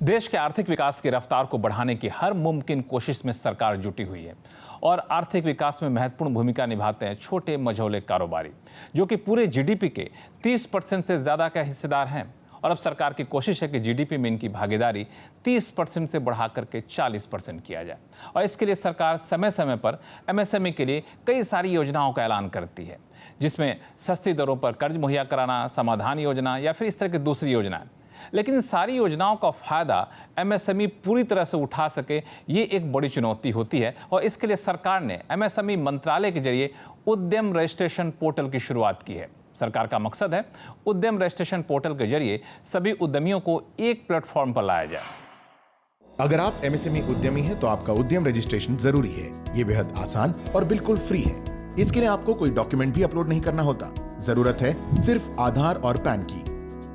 देश के आर्थिक विकास की रफ्तार को बढ़ाने की हर मुमकिन कोशिश में सरकार जुटी हुई है और आर्थिक विकास में महत्वपूर्ण भूमिका निभाते हैं छोटे मझोले कारोबारी, जो कि पूरे जीडीपी के 30% से ज़्यादा का हिस्सेदार हैं। और अब सरकार की कोशिश है कि जीडीपी में इनकी भागीदारी 30% से बढ़ा करके 40% किया जाए। और इसके लिए सरकार समय समय पर एमएसएमई के लिए कई सारी योजनाओं का ऐलान करती है, जिसमें सस्ती दरों पर कर्ज मुहैया कराना, समाधान योजना या फिर इस तरह की दूसरी योजनाएं। लेकिन इन सारी योजनाओं का फायदा एमएसएमई पूरी तरह से उठा सके, ये एक बड़ी चुनौती होती है। और इसके लिए सरकार ने एमएसएमई मंत्रालय के जरिए उद्यम रजिस्ट्रेशन पोर्टल की शुरुआत की है। सरकार का मकसद है उद्यम रजिस्ट्रेशन पोर्टल के जरिए सभी उद्यमियों को एक प्लेटफॉर्म पर लाया जाए। अगर आप एमएसएमई उद्यमी हैं तो आपका उद्यम रजिस्ट्रेशन जरूरी है। ये बेहद आसान और बिल्कुल फ्री है। इसके लिए आपको कोई डॉक्यूमेंट भी अपलोड नहीं करना होता। जरूरत है सिर्फ आधार और पैन की।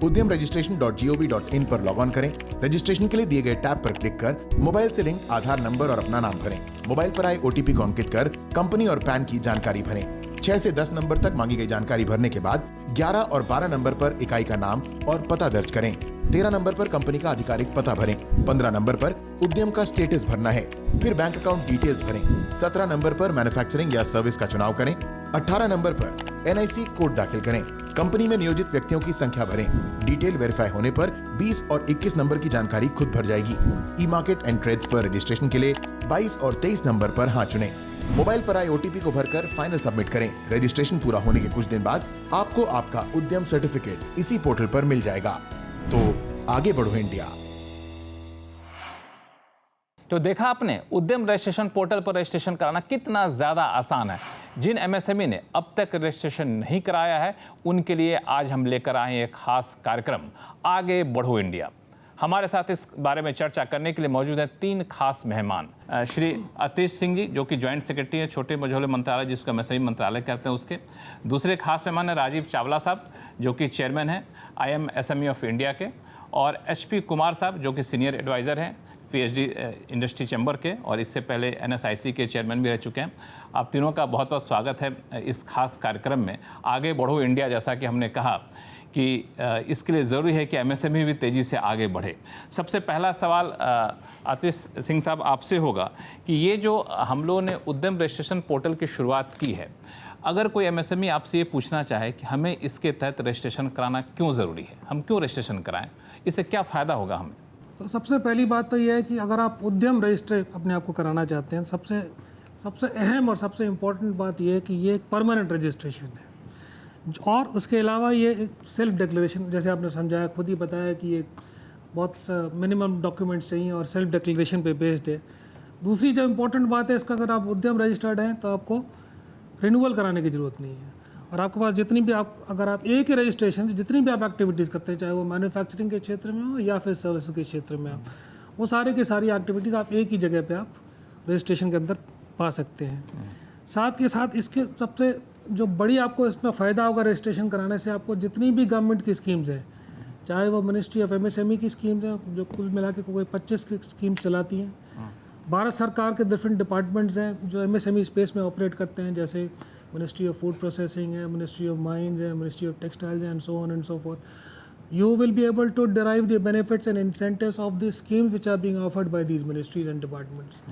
उद्यम registration.gov.in पर लॉग ऑन करें। रजिस्ट्रेशन के लिए दिए गए टैब पर क्लिक कर मोबाइल से लिंक आधार नंबर और अपना नाम भरें। मोबाइल पर आए ओटीपी को अंकित कर कंपनी और पैन की जानकारी भरें। 6 से 10 नंबर तक मांगी गई जानकारी भरने के बाद 11 और 12 नंबर पर इकाई का नाम और पता दर्ज करें। 13 नंबर पर कंपनी का आधिकारिक पता भरें। 15 नंबर पर उद्यम का स्टेटस भरना है, फिर बैंक अकाउंट डिटेल्स भरें। 17 नंबर पर मैन्युफैक्चरिंग या सर्विस का चुनाव करें। 18 नंबर पर एनआईसी कोड दाखिल करें। कंपनी में नियोजित व्यक्तियों की संख्या भरें। डिटेल वेरीफाई होने पर 20 और 21 नंबर की जानकारी खुद भर जाएगी। ई मार्केट एंड ट्रेड्स पर रजिस्ट्रेशन के लिए 22 और 23 नंबर पर हाँ चुनें। मोबाइल पर आए ओटीपी को भरकर फाइनल सबमिट करें। रजिस्ट्रेशन पूरा होने के कुछ दिन बाद आपको आपका उद्यम सर्टिफिकेट इसी पोर्टल पर मिल जाएगा। तो आगे बढ़ो इंडिया। तो देखा आपने, उद्यम रजिस्ट्रेशन पोर्टल पर रजिस्ट्रेशन कराना कितना ज़्यादा आसान है। जिन एमएसएमई ने अब तक रजिस्ट्रेशन नहीं कराया है, उनके लिए आज हम लेकर आए हैं एक खास कार्यक्रम, आगे बढ़ो इंडिया। हमारे साथ इस बारे में चर्चा करने के लिए मौजूद हैं 3 खास मेहमान। श्री आतिश सिंह जी, जो कि ज्वाइंट सेक्रेटरी हैं छोटे मझोले मंत्रालय, जिसको एमएसएमई मंत्रालय कहते हैं, उसके। दूसरे खास मेहमान हैं राजीव चावला साहब, जो कि चेयरमैन हैं IMSME ऑफ इंडिया के, और HP कुमार साहब, जो कि सीनियर एडवाइज़र हैं PhD इंडस्ट्री चैम्बर के, और इससे पहले NSIC के चेयरमैन भी रह चुके हैं। आप तीनों का बहुत बहुत स्वागत है इस खास कार्यक्रम में। आगे बढ़ो इंडिया, जैसा कि हमने कहा कि इसके लिए ज़रूरी है कि एमएसएमई भी तेज़ी से आगे बढ़े। सबसे पहला सवाल आतिश सिंह साहब आपसे होगा कि ये जो हम लोगों ने उद्यम रजिस्ट्रेशन पोर्टल की शुरुआत की है, अगर कोई एमएसएमई आपसे ये पूछना चाहे कि हमें इसके तहत रजिस्ट्रेशन कराना क्यों ज़रूरी है, हम क्यों रजिस्ट्रेशन कराएं, इससे क्या फ़ायदा होगा हमें? तो सबसे पहली बात तो यह है कि अगर आप उद्यम रजिस्टर अपने आप को कराना चाहते हैं, सबसे अहम और सबसे इम्पोर्टेंट बात यह है कि ये एक परमानेंट रजिस्ट्रेशन है। और उसके अलावा ये एक सेल्फ डिक्लेरेशन, जैसे आपने समझाया, खुद ही बताया कि ये बहुत मिनिमम डॉक्यूमेंट्स चाहिए और सेल्फ डिक्लेरेशन पे बेस्ड है। दूसरी जो इम्पोर्टेंट बात है इसका, अगर आप उद्यम रजिस्टर्ड हैं तो आपको रिन्यूअल कराने की ज़रूरत नहीं है। और आपके पास जितनी भी अगर आप एक ही रजिस्ट्रेशन से जितनी भी आप एक्टिविटीज़ करते हैं, चाहे वो मैन्युफैक्चरिंग के क्षेत्र में हो या फिर सर्विस के क्षेत्र में हो, वो सारे की सारी एक्टिविटीज़ आप एक ही जगह पे आप रजिस्ट्रेशन के अंदर पा सकते हैं। साथ के साथ इसके सबसे जो बड़ी आपको इसमें फ़ायदा होगा रजिस्ट्रेशन कराने से, आपको जितनी भी गवर्नमेंट की स्कीम्स हैं, चाहे वो मिनिस्ट्री ऑफ एमएसएमई की स्कीम्स हैं, जो कुल मिला के कोई 25 की स्कीम्स चलाती हैं, भारत सरकार के डिफरेंट डिपार्टमेंट्स हैं जो एमएसएमई स्पेस में ऑपरेट करते हैं, जैसे मिनिस्ट्री ऑफ फूड प्रोसेसिंग है, मिनिस्ट्री ऑफ माइंस है, ministry of textiles and so on and so fourth. You will be able to derive the benefits and incentives of the schemes which are being offered by these ministries and departments.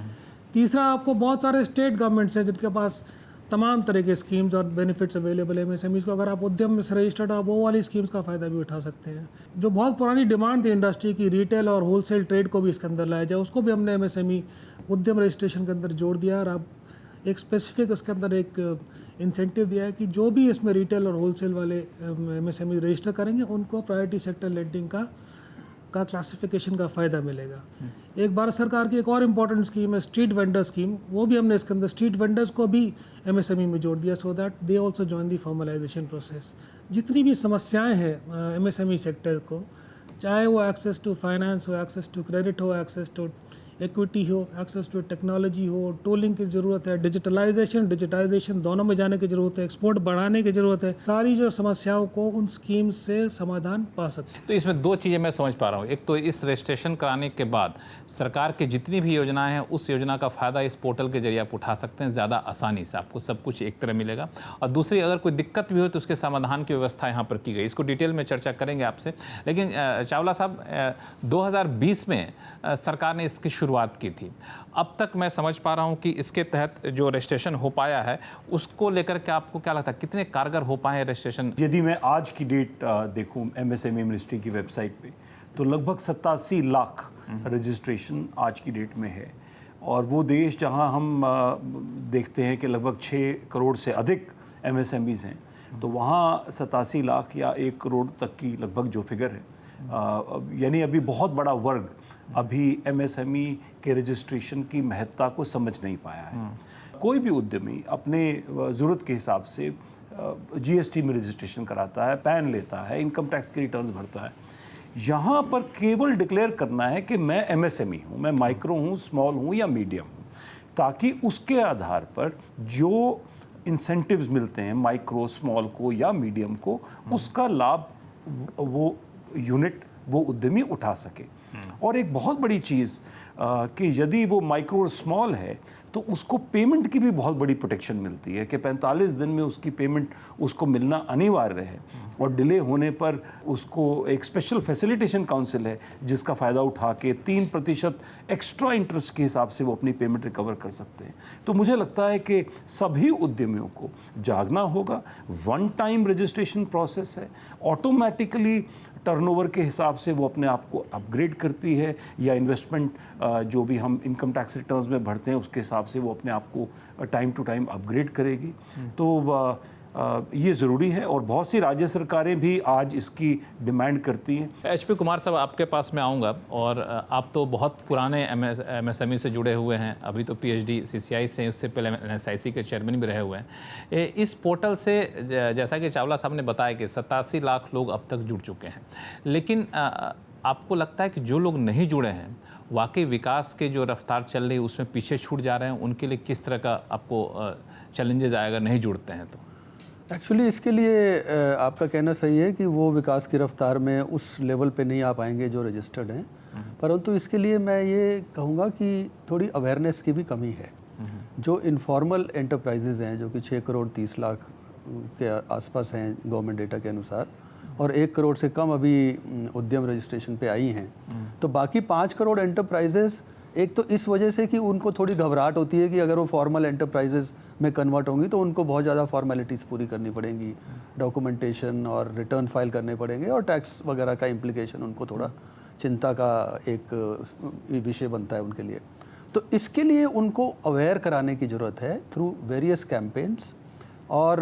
तीसरा, आपको बहुत सारे state governments हैं जिनके पास तमाम तरह के schemes और बेनिफिट्स अवेलेबल है एमएसएमईज़ को। अगर आप उद्यम में से रजिस्टर्ड हो, वो वाली स्कीम्स का फ़ायदा भी उठा सकते हैं। जो बहुत पुरानी डिमांड थी इंडस्ट्री की, रिटेल और होलसेल ट्रेड को भी इसके अंदर लाया जाए, उसको भी हमने एमएसएमई उद्यम रजिस्ट्रेशन के अंदर जोड़ दिया। और अब एक स्पेसिफिक उसके अंदर एक इंसेंटिव दिया है कि जो भी इसमें रिटेल और होलसेल वाले एमएसएमई रजिस्टर करेंगे, उनको प्रायोरिटी सेक्टर लेंडिंग का क्लासिफिकेशन का फ़ायदा मिलेगा। एक भारत सरकार की एक और इम्पॉर्टेंट स्कीम है स्ट्रीट वेंडर स्कीम, वो भी हमने इसके अंदर स्ट्रीट वेंडर्स को भी एमएसएमई में जोड़ दिया, so that they also join the formalisation process. जितनी भी समस्याएं हैं एमएसएमई सेक्टर को, चाहे वो एक्सेस टू फाइनेंस हो, एक्सेस टू क्रेडिट हो, एक्सेस टू इक्विटी हो, एक्सेस टू टेक्नोलॉजी हो, टूलिंग की ज़रूरत है, डिजिटाइजेशन दोनों में जाने की ज़रूरत है, एक्सपोर्ट बढ़ाने की ज़रूरत है। सारी जो समस्याओं को उन स्कीम से समाधान पा सकते हैं। तो इसमें दो चीज़ें मैं समझ पा रहा हूँ। एक तो इस रजिस्ट्रेशन कराने के बाद सरकार की जितनी भी योजनाएं हैं उस योजना का फ़ायदा इस पोर्टल के जरिए आप उठा सकते हैं ज़्यादा आसानी से, आपको सब कुछ एक तरह मिलेगा। और दूसरी, अगर कोई दिक्कत भी हो तो उसके समाधान की व्यवस्था यहाँ पर की गई। इसको डिटेल में चर्चा करेंगे आपसे। लेकिन चावला साहब, 2020 में सरकार ने इसकी शुरुआत की थी। अब तक मैं समझ पा रहा हूँ कि इसके तहत जो रजिस्ट्रेशन हो पाया है उसको लेकर के आपको क्या लगता है, कितने कारगर हो पाए रजिस्ट्रेशन? यदि मैं आज की डेट देखूं एमएसएमई मिनिस्ट्री की वेबसाइट पे, तो लगभग 87 लाख रजिस्ट्रेशन आज की डेट में है। और वो देश जहां हम देखते हैं कि लगभग 6 करोड़ से अधिक एमएसएमईज हैं, तो वहाँ 87 लाख या 1 करोड़ तक की लगभग जो फिगर है, यानी अभी बहुत बड़ा वर्ग अभी एमएसएमई के रजिस्ट्रेशन की महत्ता को समझ नहीं पाया है। कोई भी उद्यमी अपने ज़रूरत के हिसाब से जीएसटी में रजिस्ट्रेशन कराता है, पैन लेता है, इनकम टैक्स की रिटर्न्स भरता है। यहाँ पर केवल डिक्लेयर करना है कि मैं एमएसएमई हूँ, मैं माइक्रो हूँ, स्मॉल हूँ या मीडियम हूँ, ताकि उसके आधार पर जो इंसेंटिव्स मिलते हैं माइक्रो, स्मॉल को या मीडियम को, उसका लाभ वो यूनिट, वो उद्यमी उठा सके। और एक बहुत बड़ी चीज़ कि यदि वो माइक्रो और स्मॉल है तो उसको पेमेंट की भी बहुत बड़ी प्रोटेक्शन मिलती है कि 45 दिन में उसकी पेमेंट उसको मिलना अनिवार्य है। और डिले होने पर उसको एक स्पेशल फैसिलिटेशन काउंसिल है जिसका फ़ायदा उठा के 3% एक्स्ट्रा इंटरेस्ट के हिसाब से वो अपनी पेमेंट रिकवर कर सकते हैं। तो मुझे लगता है कि सभी उद्यमियों को जागना होगा। वन टाइम रजिस्ट्रेशन प्रोसेस है, ऑटोमेटिकली टर्नओवर के हिसाब से वो अपने आप को अपग्रेड करती है, या इन्वेस्टमेंट जो भी हम इनकम टैक्स रिटर्न्स में भरते हैं उसके हिसाब से वो अपने आप को टाइम टू टाइम अपग्रेड करेगी। तो ये ज़रूरी है और बहुत सी राज्य सरकारें भी आज इसकी डिमांड करती हैं। HP कुमार साहब, आपके पास मैं आऊँगा। और आप तो बहुत पुराने MSME से जुड़े हुए हैं, अभी तो PhD CCI से, उससे पहले NSIC के चेयरमैन भी रहे हुए हैं। इस पोर्टल से जैसा कि चावला साहब ने बताया कि 87 लाख लोग अब तक जुड़ चुके हैं, लेकिन आपको लगता है कि जो लोग नहीं जुड़े हैं, वाकई विकास के जो रफ्तार चल रही है उसमें पीछे छूट जा रहे हैं? उनके लिए किस तरह का आपको चैलेंजेस आएगा नहीं जुड़ते हैं तो? एक्चुअली इसके लिए आपका कहना सही है कि वो विकास की रफ्तार में उस लेवल पे नहीं आ पाएंगे जो रजिस्टर्ड हैं, परंतु इसके लिए मैं ये कहूँगा कि थोड़ी अवेयरनेस की भी कमी है। जो इनफॉर्मल एंटरप्राइजेज़ हैं, जो कि 6 करोड़ 30 लाख के आसपास हैं गवर्नमेंट डेटा के अनुसार, और 1 करोड़ से कम अभी उद्यम रजिस्ट्रेशन पे आई हैं, तो बाकी 5 करोड़ एंटरप्राइजेज़, एक तो इस वजह से कि उनको थोड़ी घबराहट होती है कि अगर वो फॉर्मल एंटरप्राइजेज़ में कन्वर्ट होंगी तो उनको बहुत ज़्यादा फॉर्मेलिटीज़ पूरी करनी पड़ेंगी, डॉक्यूमेंटेशन और रिटर्न फाइल करने पड़ेंगे, और टैक्स वगैरह का इम्प्लीकेशन उनको थोड़ा चिंता का एक विषय बनता है उनके लिए। तो इसके लिए उनको अवेयर कराने की ज़रूरत है थ्रू वेरियस कैंपेन्स और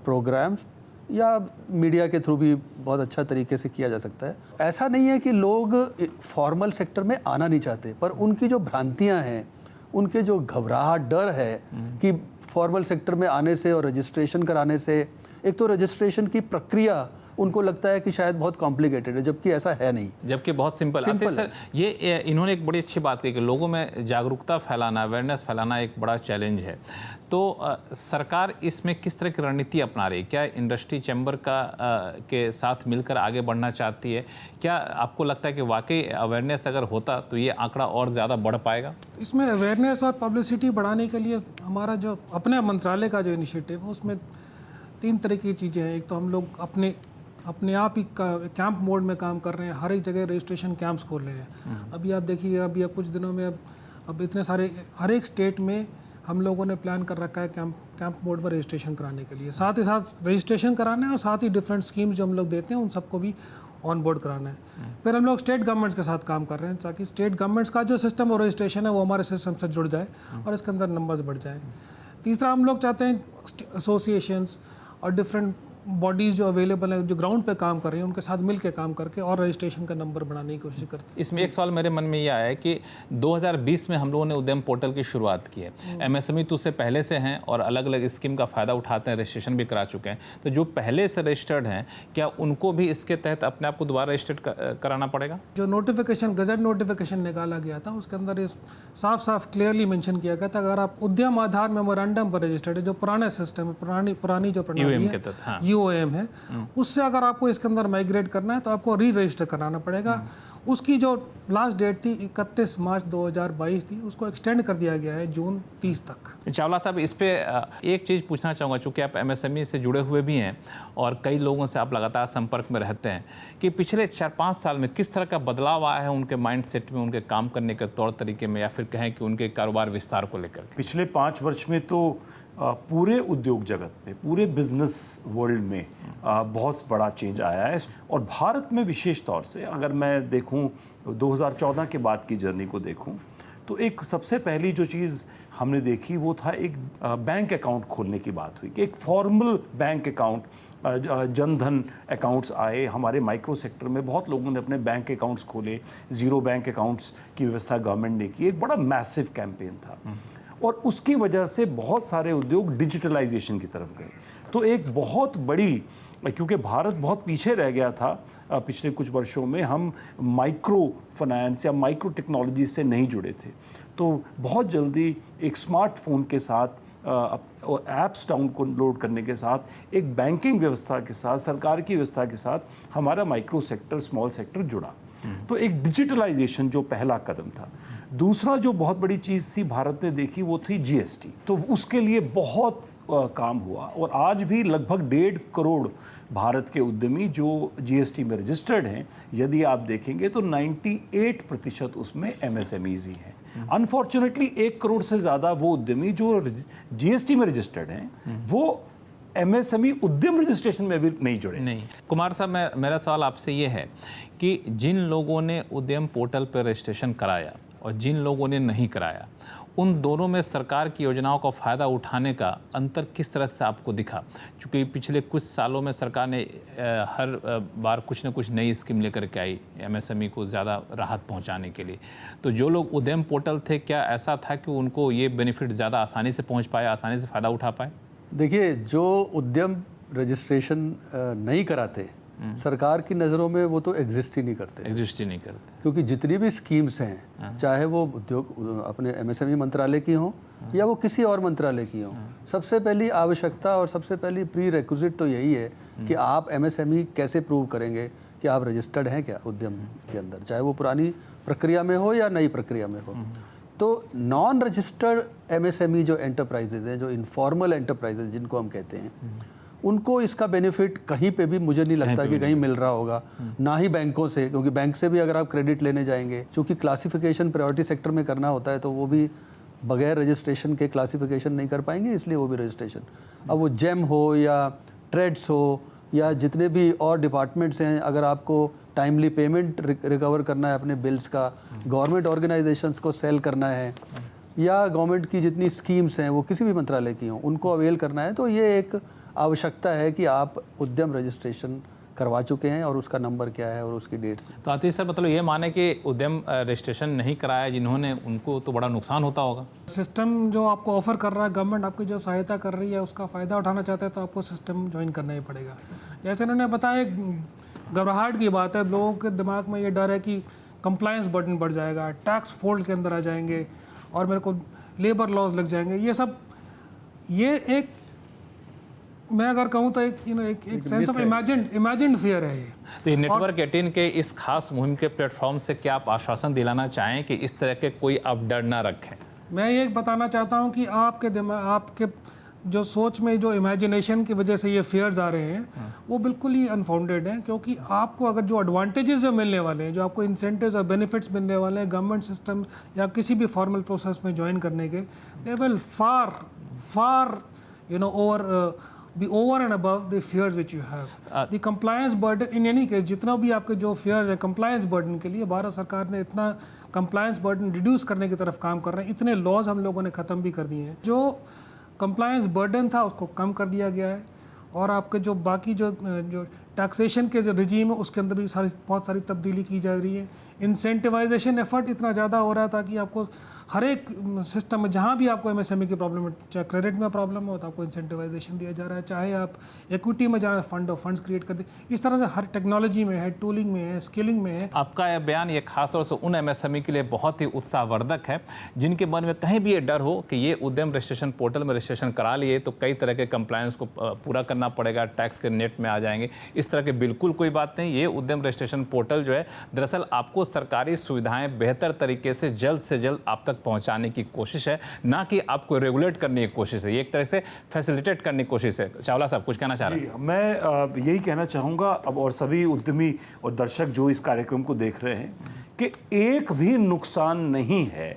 प्रोग्राम्स, या मीडिया के थ्रू भी बहुत अच्छा तरीके से किया जा सकता है। ऐसा नहीं है कि लोग फॉर्मल सेक्टर में आना नहीं चाहते, पर उनकी जो भ्रांतियां हैं, उनके जो घबराहट, डर है कि फॉर्मल सेक्टर में आने से और रजिस्ट्रेशन कराने से, एक तो रजिस्ट्रेशन की प्रक्रिया उनको लगता है कि शायद बहुत कॉम्प्लिकेटेड है, जबकि ऐसा है नहीं, जबकि बहुत सिंपल है। सर, ये इन्होंने एक बड़ी अच्छी बात कही कि लोगों में जागरूकता फैलाना, अवेयरनेस फैलाना एक बड़ा चैलेंज है। तो सरकार इसमें किस तरह की रणनीति अपना रही है? क्या इंडस्ट्री चैम्बर के साथ मिलकर आगे बढ़ना चाहती है? क्या आपको लगता है कि वाकई अवेयरनेस अगर होता तो ये आंकड़ा और ज़्यादा बढ़ पाएगा? इसमें अवेयरनेस और पब्लिसिटी बढ़ाने के लिए हमारा जो अपने मंत्रालय का जो इनिशिएटिव है उसमें 3 तरह की चीज़ें हैं। एक तो हम लोग अपने आप ही कैंप मोड में काम कर रहे हैं, हर एक जगह रजिस्ट्रेशन कैंप्स खोल रहे हैं। अभी आप देखिए, अभी कुछ दिनों में अब इतने सारे, हर एक स्टेट में हम लोगों ने प्लान कर रखा है कैंप मोड पर रजिस्ट्रेशन कराने के लिए। साथ ही साथ रजिस्ट्रेशन कराना है और साथ ही डिफरेंट स्कीम्स जो हम लोग देते हैं उन सबको भी ऑन बोर्ड कराना है। फिर हम लोग स्टेट गवर्नमेंट्स के साथ काम कर रहे हैं ताकि स्टेट गवर्नमेंट्स का जो सिस्टम और रजिस्ट्रेशन है वो हमारे सिस्टम से जुड़ जाए और इसके अंदर नंबर्स बढ़ जाए। तीसरा, हम लोग चाहते हैं एसोसिएशंस और डिफरेंट बॉडीज़ जो अवेलेबल है, जो ग्राउंड पे काम कर रही हैं, उनके साथ मिल के काम करके और रजिस्ट्रेशन का नंबर बढ़ाने की कोशिश करते हैं। इसमें एक सवाल मेरे मन में ये आया है कि 2020 में हम लोगों ने उद्यम पोर्टल की शुरुआत की है। एमएसएमई तो उससे पहले से हैं और अलग अलग स्कीम का फ़ायदा उठाते हैं, रजिस्ट्रेशन भी करा चुके हैं। तो जो पहले से रजिस्टर्ड हैं, क्या उनको भी इसके तहत अपने आप को दोबारा रजिस्टर्ड कराना पड़ेगा? जो नोटिफिकेशन, गजट नोटिफिकेशन निकाला गया था, उसके अंदर इस साफ साफ क्लियरली मेंशन किया गया था, अगर आप उद्यम आधार मेमोरेंडम पर रजिस्टर्ड है, जो पुराना सिस्टम है, पुरानी जो प्रणाली UOM है, के तहत, हाँ। UOM है, उससे अगर आपको इसके अंदर माइग्रेट करना है तो आपको री रजिस्टर कराना पड़ेगा। उसकी जो लास्ट डेट थी 31 मार्च 2022 थी, उसको एक्सटेंड कर दिया गया है जून 30 तक। चावला साहब, इस पे एक चीज़ पूछना चाहूँगा, चूँकि आप एमएसएमई से जुड़े हुए भी हैं और कई लोगों से आप लगातार संपर्क में रहते हैं, कि पिछले 4-5 साल में किस तरह का बदलाव आया है उनके माइंडसेट में, उनके काम करने के तौर तरीके में, या फिर कहें कि उनके कारोबार विस्तार को लेकर? पिछले 5 वर्ष में तो पूरे उद्योग जगत में, पूरे बिजनेस वर्ल्ड में बहुत बड़ा चेंज आया है। और भारत में विशेष तौर से अगर मैं देखूं, 2014 के बाद की जर्नी को देखूं, तो एक सबसे पहली जो चीज़ हमने देखी वो था एक बैंक अकाउंट खोलने की बात हुई, कि एक formal bank account, Jan Dhan accounts आए हमारे माइक्रो सेक्टर में। बहुत लोगों ने अपने बैंक अकाउंट्स खोले, ज़ीरो बैंक अकाउंट्स की व्यवस्था गवर्नमेंट ने की। एक बड़ा मैसिव कैंपेन था और उसकी वजह से बहुत सारे उद्योग डिजिटलाइजेशन की तरफ गए। तो एक बहुत बड़ी, क्योंकि भारत बहुत पीछे रह गया था पिछले कुछ वर्षों में, हम माइक्रो फाइनेंस या माइक्रो टेक्नोलॉजी से नहीं जुड़े थे, तो बहुत जल्दी एक स्मार्टफोन के साथ और ऐप्स डाउनलोड करने के साथ, एक बैंकिंग व्यवस्था के साथ, सरकार की व्यवस्था के साथ हमारा माइक्रो सेक्टर, स्मॉल सेक्टर जुड़ा। तो एक डिजिटलाइजेशन जो पहला कदम था। दूसरा जो बहुत बड़ी चीज़ थी भारत ने देखी, वो थी GST। तो उसके लिए बहुत काम हुआ और आज भी लगभग 1.5 करोड़ भारत के उद्यमी जो GST में रजिस्टर्ड हैं, यदि आप देखेंगे तो 98% उसमें MSMEs ही हैं। अनफॉर्चुनेटली 1 करोड़ से ज़्यादा वो उद्यमी जो GST में रजिस्टर्ड हैं, वो MSME उद्यम रजिस्ट्रेशन में भी नहीं जुड़े। नहीं। कुमार साहब, मेरा सवाल आपसे ये है कि जिन लोगों ने उद्यम पोर्टल पर रजिस्ट्रेशन कराया और जिन लोगों ने नहीं कराया, उन दोनों में सरकार की योजनाओं का फ़ायदा उठाने का अंतर किस तरह से आपको दिखा? क्योंकि पिछले कुछ सालों में सरकार ने हर बार कुछ न कुछ नई स्कीम लेकर के आई MSME को ज़्यादा राहत पहुंचाने के लिए। तो जो लोग उद्यम पोर्टल थे, क्या ऐसा था कि उनको ये बेनिफिट ज़्यादा आसानी से पहुँच पाए, आसानी से फ़ायदा उठा पाए? देखिए, जो उद्यम रजिस्ट्रेशन नहीं कराते, सरकार की नज़रों में वो तो एग्जिस्ट ही नहीं करते, क्योंकि जितनी भी स्कीम्स हैं, चाहे वो उद्योग अपने MSME मंत्रालय की हों या वो किसी और मंत्रालय की हों, सबसे पहली आवश्यकता और सबसे पहली प्री रिक्विजिट तो यही है कि आप MSME कैसे प्रूव करेंगे कि आप रजिस्टर्ड हैं क्या उद्यम के अंदर, चाहे वो पुरानी प्रक्रिया में हो या नई प्रक्रिया में हो। तो नॉन रजिस्टर्ड MSME जो एंटरप्राइजेज हैं, जो इनफॉर्मल एंटरप्राइजेज जिनको हम कहते हैं, उनको इसका बेनिफिट कहीं पे भी मुझे नहीं लगता कि कहीं मिल रहा होगा, ना ही बैंकों से, क्योंकि बैंक से भी अगर आप क्रेडिट लेने जाएंगे, क्योंकि क्लासिफिकेशन प्रायोरिटी सेक्टर में करना होता है, तो वो भी बगैर रजिस्ट्रेशन के क्लासिफिकेशन नहीं कर पाएंगे, इसलिए वो भी रजिस्ट्रेशन, अब वो जेम हो या ट्रेड्स हो या जितने भी और डिपार्टमेंट्स हैं, अगर आपको टाइमली पेमेंट रिकवर करना है अपने बिल्स का, गवर्नमेंट ऑर्गेनाइजेशंस को सेल करना है, या गवर्नमेंट की जितनी स्कीम्स हैं वो किसी भी मंत्रालय की हों, उनको अवेल करना है, तो ये एक आवश्यकता है कि आप उद्यम रजिस्ट्रेशन करवा चुके हैं और उसका नंबर क्या है और उसकी डेट्स। तो आतिश सर, मतलब ये माने कि उद्यम रजिस्ट्रेशन नहीं कराया जिन्होंने, उनको तो बड़ा नुकसान होता होगा। सिस्टम जो आपको ऑफर कर रहा है, गवर्नमेंट आपकी जो सहायता कर रही है, उसका फ़ायदा उठाना चाहते हैं तो आपको सिस्टम ज्वाइन करना ही पड़ेगा। जैसे उन्होंने बताया, घबराहट की बात है, लोगों के दिमाग में ये डर है कि कंप्लायंस बर्डन बढ़ जाएगा, टैक्स फोल्ड के अंदर आ जाएंगे और मेरे को लेबर लॉज लग जाएंगे। ये सब, ये एक, मैं अगर कहूँ तो एक सेंस ऑफ इमेजिन्ड फियर है ये। तो ये नेटवर्क 18 के इस खास मुहिम के प्लेटफॉर्म से क्या आप आश्वासन दिलाना चाहें कि इस तरह के कोई आप डर ना रखें? मैं ये बताना चाहता हूँ कि आपके दिमाग, आपके जो सोच में जो इमेजिनेशन की वजह से ये फियर्स आ रहे हैं, वो बिल्कुल ही अनफाउंडेड हैं। क्योंकि आपको अगर जो एडवांटेजेस जो मिलने वाले हैं, जो आपको इंसेंटिव्स और बेनिफिट्स मिलने वाले हैं गवर्नमेंट सिस्टम या किसी भी फॉर्मल प्रोसेस में ज्वाइन करने के, they will far be over and above the fears which you have. The compliance burden in any case, जितना भी आपके जो fears है compliance burden के लिए, भारत सरकार ने इतना compliance burden reduce करने की तरफ काम कर रहे हैं, इतने laws हम लोगों ने ख़त्म भी कर दिए हैं। जो compliance burden था उसको कम कर दिया गया है, और आपके जो बाकी जो टैक्सेशन के जो रिजीम है उसके अंदर भी बहुत सारी तब्दीली की जा रही है। इंसेंटिवाइजेशन एफर्ट इतना ज़्यादा हो रहा है ताकि आपको हर एक सिस्टम में जहाँ भी आपको एमएसएमई की प्रॉब्लम है, चाहे क्रेडिट में प्रॉब्लम हो तो आपको इंसेंटिवाइजेशन दिया जा रहा है, चाहे आप इक्विटी में जा रहे हैं फंड और फंड्स क्रिएट कर दे। इस तरह से हर टेक्नोलॉजी में है, टूलिंग में है, स्किलिंग में है। आपका यह बयान ये खासतौर से उन एमएसएमई के लिए बहुत ही उत्साहवर्धक है जिनके मन में कहीं भी ये डर हो कि ये उद्यम रजिस्ट्रेशन पोर्टल में रजिस्ट्रेशन करा लिए तो कई तरह के कंप्लायंस को पूरा करना पड़ेगा, टैक्स के नेट में आ जाएंगे। इस तरह के बिल्कुल कोई बात नहीं। ये उद्यम रजिस्ट्रेशन पोर्टल जो है दरअसल आपको सरकारी सुविधाएं बेहतर तरीके से जल्द आप तक पहुंचाने की कोशिश है, ना कि आपको रेगुलेट करने की कोशिश है। ये एक तरह से फैसिलिटेट करने की कोशिश है। चावला साहब कुछ कहना चाह रहे हैं? मैं यही कहना चाहूँगा अब, और सभी उद्यमी और दर्शक जो इस कार्यक्रम को देख रहे हैं, कि एक भी नुकसान नहीं है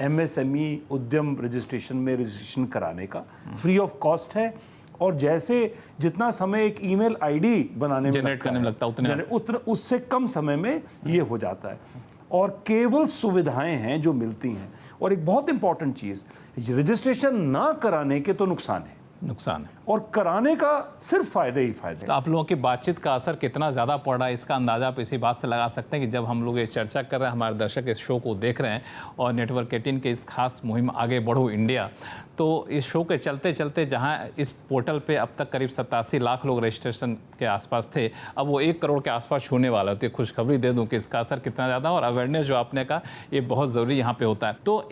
एमएसएमई उद्यम रजिस्ट्रेशन में रजिस्ट्रेशन कराने का। फ्री ऑफ कॉस्ट है, और जैसे जितना समय एक ईमेल आईडी बनाने में जनरेट करने में लगता है उतना उससे कम समय में ये हो जाता है। और केवल सुविधाएं हैं जो मिलती हैं। और एक बहुत इंपॉर्टेंट चीज़, रजिस्ट्रेशन ना कराने के तो नुकसान है, और कराने का सिर्फ फायदे ही फायदे। तो आप लोगों की बातचीत का असर कितना ज़्यादा पड़ रहा है इसका अंदाज़ा आप इसी बात से लगा सकते हैं कि जब हम लोग ये चर्चा कर रहे हैं, हमारे दर्शक इस शो को देख रहे हैं और नेटवर्क 18 के इस खास मुहिम आगे बढ़ो इंडिया, तो इस शो के चलते चलते जहां इस पोर्टल पे अब तक करीब 87 लाख लोग रजिस्ट्रेशन के आसपास थे, अब वो 1 करोड़ के आसपास छूने वाला है। तो खुशखबरी दे दूं कि इसका असर कितना ज़्यादा, और अवेयरनेस जो आपने कहा ये बहुत ज़रूरी यहाँ पे होता है। तो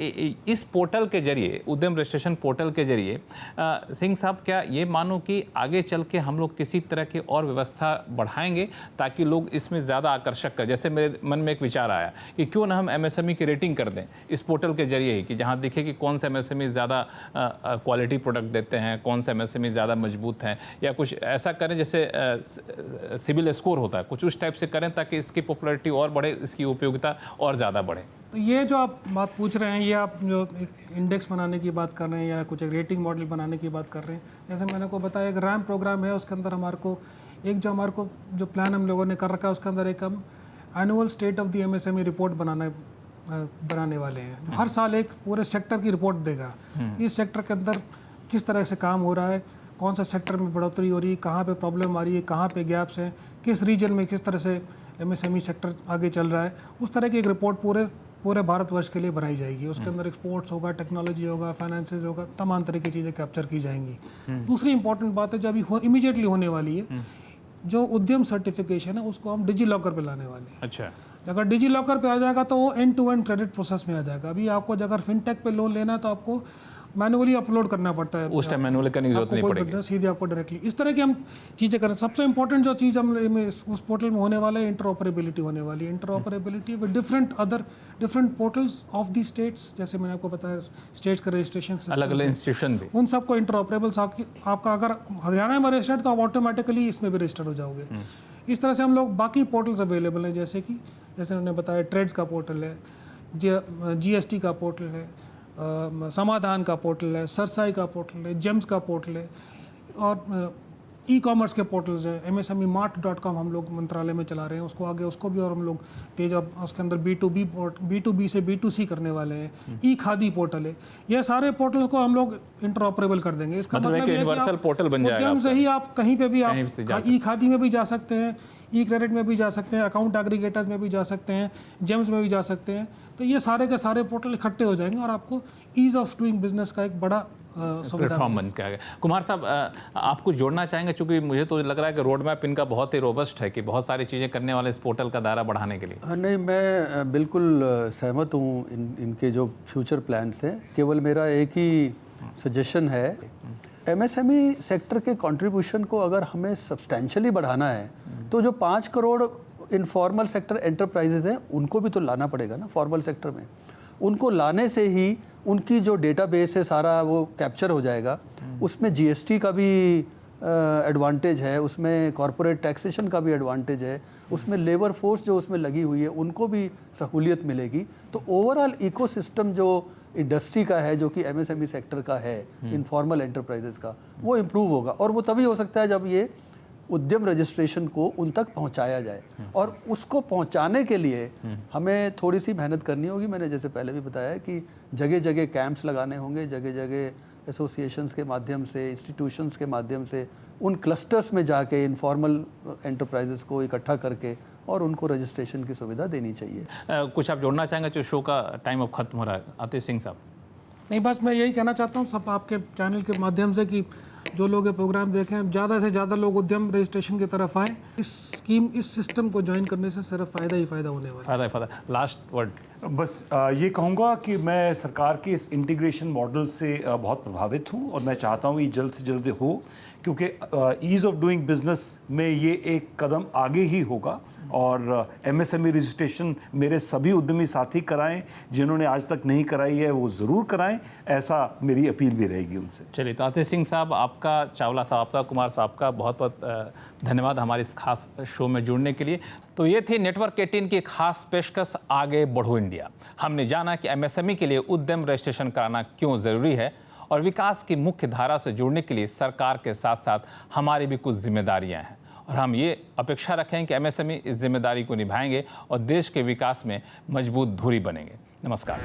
इस पोर्टल के जरिए, उद्यम रजिस्ट्रेशन पोर्टल के जरिए, सिंह साहब क्या ये मानो कि आगे चल के हम लोग किसी तरह की और व्यवस्था बढ़ाएंगे ताकि लोग इसमें ज़्यादा आकर्षक कर? जैसे मेरे मन में एक विचार आया कि क्यों ना हम एमएसएमई की रेटिंग कर दें इस पोर्टल के जरिए ही, कि जहाँ दिखे कि कौन से एमएसएमई ज़्यादा क्वालिटी प्रोडक्ट देते हैं, कौन से एमएसएमई ज़्यादा मजबूत हैं, या कुछ ऐसा करें जैसे सिविल स्कोर होता है, कुछ उस टाइप से करें ताकि इसकी पॉपुलैरिटी और बढ़े, इसकी उपयोगिता और ज़्यादा बढ़े। तो ये जो आप बात पूछ रहे हैं, ये आप जो एक इंडेक्स बनाने की बात कर रहे हैं या कुछ एक रेटिंग मॉडल बनाने की बात कर रहे हैं, जैसे मैंने को बताया एक रैम प्रोग्राम है, उसके अंदर हमारे को जो प्लान हम लोगों ने कर रखा है उसके अंदर एक हम annual state of the MSME report बनाने वाले हैं। हर साल एक पूरे सेक्टर की रिपोर्ट देगा, इस सेक्टर के अंदर किस तरह से काम हो रहा है, कौन सा सेक्टर में बढ़ोतरी हो रही है, कहाँ पे प्रॉब्लम आ रही है, कहाँ पे गैप्स हैं, किस रीजन में किस तरह से एमएसएमई सेक्टर आगे चल रहा है, उस तरह की एक रिपोर्ट पूरे भारतवर्ष के लिए बनाई जाएगी। उसके अंदर एक्सपोर्ट्स होगा, टेक्नोलॉजी होगा, फाइनेंसेस होगा, तमाम तरह की चीज़ें कैप्चर की जाएंगी। दूसरी इंपॉर्टेंट बात है जो अभी इमीडिएटली होने वाली है, जो उद्यम सर्टिफिकेशन है उसको हम डिजी लॉकर पे लाने वाले हैं। अच्छा, अगर डिजी लॉकर पे आ जाएगा तो वो end to end credit process में आ जाएगा। अभी आपको अगर फिनटेक पे लोन लेना है तो आपको मैनुअली अपलोड करना पड़ता है, उस टाइम मैनुअली करने की जरूरत नहीं पड़ेगी, सीधे आपको डायरेक्टली इस तरह की हम चीज़ें करें। सबसे इंपॉर्टेंट जो चीज़ हम उस पोर्टल में होने वाला है, इंटरऑपरेबिलिटी होने वाली है। Interoperability with different portals of the states, जैसे मैंने आपको बताया स्टेट्स का रजिस्ट्रेशन अलग अलग इंस्टीट्यूशन भी, उन सबको इंटरऑपरेबल। आपका अगर हरियाणा में रजिस्टर्ड तो आप ऑटोमेटिकली इसमें भी रजिस्टर्ड हो जाओगे। इस तरह से हम लोग बाकी पोर्टल्स अवेलेबल हैं, जैसे उन्होंने बताया ट्रेड्स का पोर्टल है, जीएसटी का पोर्टल है, समाधान का पोर्टल है, सरसाई का पोर्टल है, जेम्स का पोर्टल है, और ई कॉमर्स के पोर्टल्स हैं। MSMEmart.com हम लोग मंत्रालय में चला रहे हैं, उसको भी और हम लोग पेज, और उसके अंदर B2B से B2C करने वाले हैं। ई खादी पोर्टल है। ये सारे पोर्टल्स को हम लोग इंटरऑपरेबल कर देंगे। इसका मतलब है यूनिवर्सल पोर्टल बन जाएगा। उद्यम से ही आप कहीं पे भी आप ई खादी में भी जा सकते हैं, ई क्रेडिट में भी जा सकते हैं, अकाउंट एग्रीगेटर्स में भी जा सकते हैं, जेम्स में भी जा सकते हैं। तो ये सारे के सारे पोर्टल इकट्ठे हो जाएंगे और आपको ईज ऑफ डूइंग बिजनेस का एक बड़ा प्लेटफॉर्म बन के आ गया। कुमार साहब, आप कुछ जोड़ना चाहेंगे? चूंकि मुझे तो लग रहा है कि रोड मैप इनका बहुत ही रोबस्ट है कि बहुत सारी चीज़ें करने वाले इस पोर्टल का दायरा बढ़ाने के लिए। नहीं, मैं बिल्कुल सहमत हूँ इनके जो फ्यूचर प्लान्स हैं। केवल मेरा एक ही सजेशन है, एमएसएमई सेक्टर के कंट्रीब्यूशन को अगर हमें सब्सटेंशियली बढ़ाना है तो जो 5 करोड़ इनफॉर्मल सेक्टर एंटरप्राइजेज हैं उनको भी तो लाना पड़ेगा ना फॉर्मल सेक्टर में। उनको लाने से ही उनकी जो डेटाबेस है सारा वो कैप्चर हो जाएगा। उसमें जीएसटी का भी एडवांटेज है, उसमें कॉरपोरेट टैक्सेशन का भी एडवांटेज है, उसमें लेबर फोर्स जो उसमें लगी हुई है उनको भी सहूलियत मिलेगी। तो ओवरऑल इकोसिस्टम जो इंडस्ट्री का है, जो कि एमएसएमई सेक्टर का है, इनफॉर्मल एंटरप्राइजेस का, वो इम्प्रूव होगा। और वो तभी हो सकता है जब ये उद्यम रजिस्ट्रेशन को उन तक पहुंचाया जाए, और उसको पहुंचाने के लिए हमें थोड़ी सी मेहनत करनी होगी। मैंने जैसे पहले भी बताया कि जगह जगह कैंप्स लगाने होंगे, जगह जगह एसोसिएशंस के माध्यम से, इंस्टीट्यूशंस के माध्यम से उन क्लस्टर्स में जाके इनफॉर्मल एंटरप्राइजेस को इकट्ठा करके और उनको रजिस्ट्रेशन की सुविधा देनी चाहिए। कुछ आप जोड़ना चाहेंगे? जो शो का टाइम अब खत्म हो रहा है, आतिश सिंह साहब। नहीं, बस मैं यही कहना चाहता हूँ सब आपके चैनल के माध्यम से कि जो लोग ये प्रोग्राम देखें, ज़्यादा से ज़्यादा लोग उद्यम रजिस्ट्रेशन की तरफ आएँ। इस स्कीम, इस सिस्टम को ज्वाइन करने से सिर्फ फ़ायदा ही फ़ायदा होने वाला है। फ़ायदा। Last word. बस ये कहूँगा कि मैं सरकार के इस इंटीग्रेशन मॉडल से बहुत प्रभावित हूँ और मैं चाहता हूँ ये जल्द से जल्द हो, क्योंकि ईज़ ऑफ डूइंग बिजनेस में ये एक कदम आगे ही होगा। और एमएसएमई रजिस्ट्रेशन मेरे सभी उद्यमी साथी कराएं, जिन्होंने आज तक नहीं कराई है वो ज़रूर कराएं, ऐसा मेरी अपील भी रहेगी उनसे। चलिए, तो आतिश सिंह साहब आपका, चावला साहब आपका, कुमार साहब का बहुत बहुत धन्यवाद हमारे इस खास शो में जुड़ने के लिए। तो ये थी नेटवर्क 18 की खास पेशकश आगे बढ़ो इंडिया। हमने जाना कि एमएसएमई के लिए उद्यम रजिस्ट्रेशन कराना क्यों ज़रूरी है और विकास की मुख्य धारा से जुड़ने के लिए सरकार के साथ साथ हमारी भी कुछ जिम्मेदारियां हैं, और हम ये अपेक्षा रखें कि एमएसएमई इस जिम्मेदारी को निभाएंगे और देश के विकास में मजबूत धुरी बनेंगे। नमस्कार।